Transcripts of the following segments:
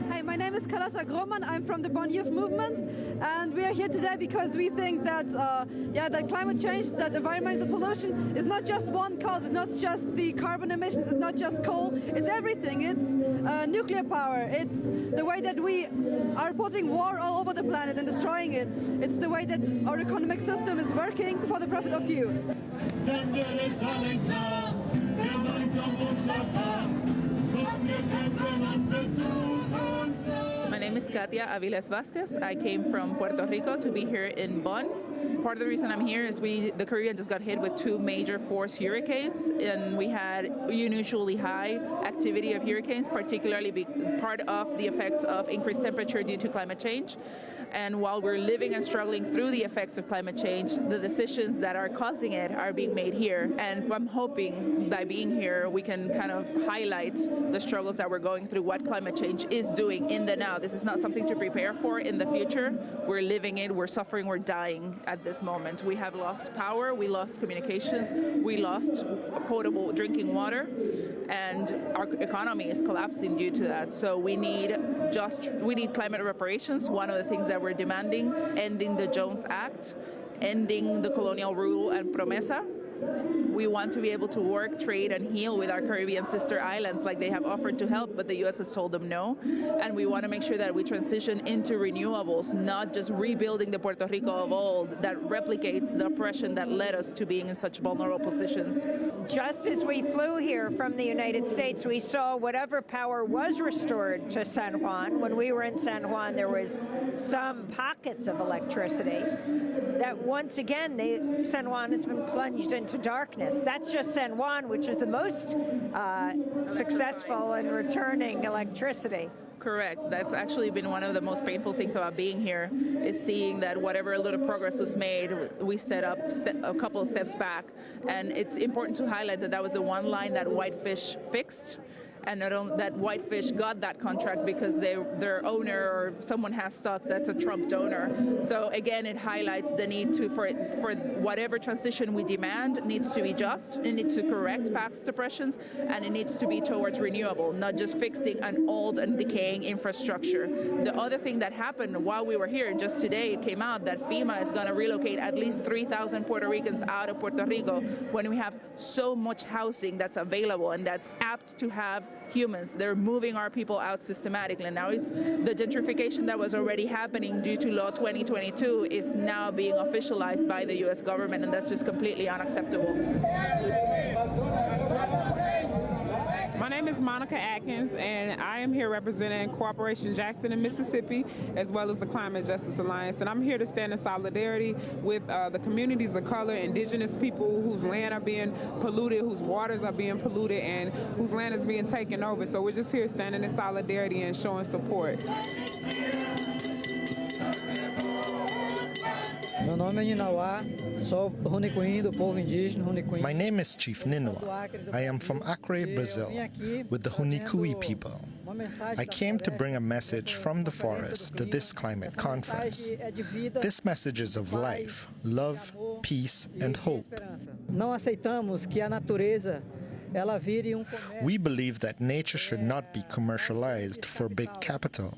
Hi, my name is Karasa Groman. I'm from the Bonn Youth Movement, and we are here today because we think that that climate change, that environmental pollution is not just one cause. It's not just the carbon emissions. It's not just coal. It's everything. It's nuclear power. It's the way that we are putting war all over the planet and destroying it. It's the way that our economic system is working for the profit of few. My name is Avilés-Vázquez. I came from Puerto Rico to be here in Bonn. Part of the reason I'm here is the Caribbean just got hit with two major force hurricanes, and we had unusually high activity of hurricanes, particularly part of the effects of increased temperature due to climate change. And while we're living and struggling through the effects of climate change, the decisions that are causing it are being made here. And I'm hoping by being here, we can kind of highlight the struggles that we're going through, what climate change is doing in the now. This is not something to prepare for in the future. We're living it, we're suffering, we're dying at this moment. We have lost power, we lost communications, we lost potable drinking water, and our economy is collapsing due to that. So we need climate reparations. One of the things that we're demanding, ending the Jones Act, ending the colonial rule and promesa. We want to be able to work, trade, and heal with our Caribbean sister islands like they have offered to help, but the U.S. has told them no. And we want to make sure that we transition into renewables, not just rebuilding the Puerto Rico of old that replicates the oppression that led us to being in such vulnerable positions. Just as we flew here from the United States, we saw whatever power was restored to San Juan. When we were in San Juan, there was some pockets of electricity. That once again, San Juan has been plunged into darkness. That's just San Juan, which is the most successful in returning electricity. Correct. That's actually been one of the most painful things about being here, is seeing that whatever little progress was made, we set up a couple of steps back. And it's important to highlight that that was the one line that Whitefish fixed. And not only that, Whitefish got that contract because their owner or someone has stocks that's a Trump donor. So again, it highlights the need for whatever transition we demand needs to be just. It needs to correct past depressions, and it needs to be towards renewable, not just fixing an old and decaying infrastructure. The other thing that happened while we were here, just today, it came out that FEMA is going to relocate at least 3,000 Puerto Ricans out of Puerto Rico when we have so much housing that's available and that's apt to have humans. They're moving our people out systematically. Now it's the gentrification that was already happening due to Law 2022 is now being officialized by the U.S. government, and that's just completely unacceptable. My name is Monica Atkins, and I am here representing Cooperation Jackson in Mississippi, as well as the Climate Justice Alliance. And I'm here to stand in solidarity with the communities of color, indigenous people whose land are being polluted, whose waters are being polluted, and whose land is being taken over. So we're just here standing in solidarity and showing support. My name is Chief Ninwa. I am from Acre, Brazil, with the Hunikui people. I came to bring a message from the forest to this climate conference. This message is of life, love, peace, and hope. We believe that nature should not be commercialized for big capital.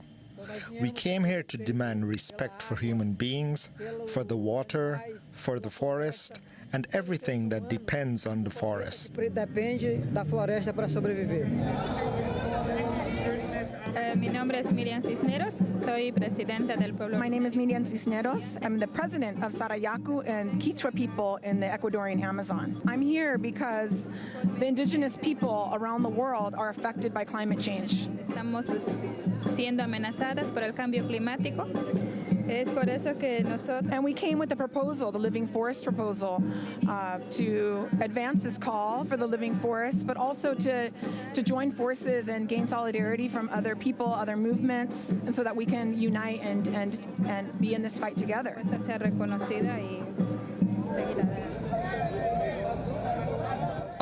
We came here to demand respect for human beings, for the water, for the forest, and everything that depends on the forest. My name is Miriam Cisneros. I'm the president of Sarayaku and Quechua people in the Ecuadorian Amazon. I'm here because the indigenous people around the world are affected by climate change. Estamos siendo amenazadas por el cambio climático. And we came with a proposal, the Living Forest proposal, to advance this call for the living forest, but also to join forces and gain solidarity from other people, other movements, and so that we can unite and be in this fight together.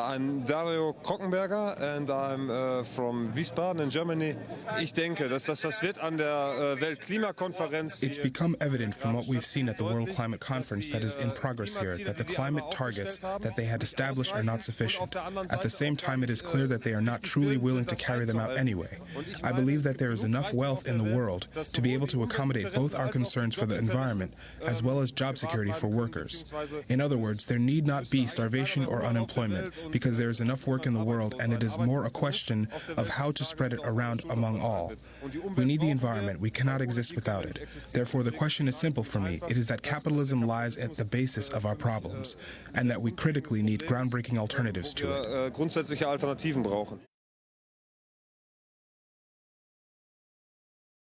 I'm Dario Krockenberger and I'm from Wiesbaden in Germany. Ich denke, dass das wird an der Weltklimakonferenz. It's become evident from what we've seen at the World Climate Conference that is in progress here that the climate targets that they had established are not sufficient. At the same time, it is clear that they are not truly willing to carry them out anyway. I believe that there is enough wealth in the world to be able to accommodate both our concerns for the environment as well as job security for workers. In other words, there need not be starvation or unemployment, because there is enough work in the world and it is more a question of how to spread it around among all. We need the environment. We cannot exist without it. Therefore, the question is simple for me. It is that capitalism lies at the basis of our problems and that we critically need groundbreaking alternatives to it. Grundsätzliche Alternativen brauchen.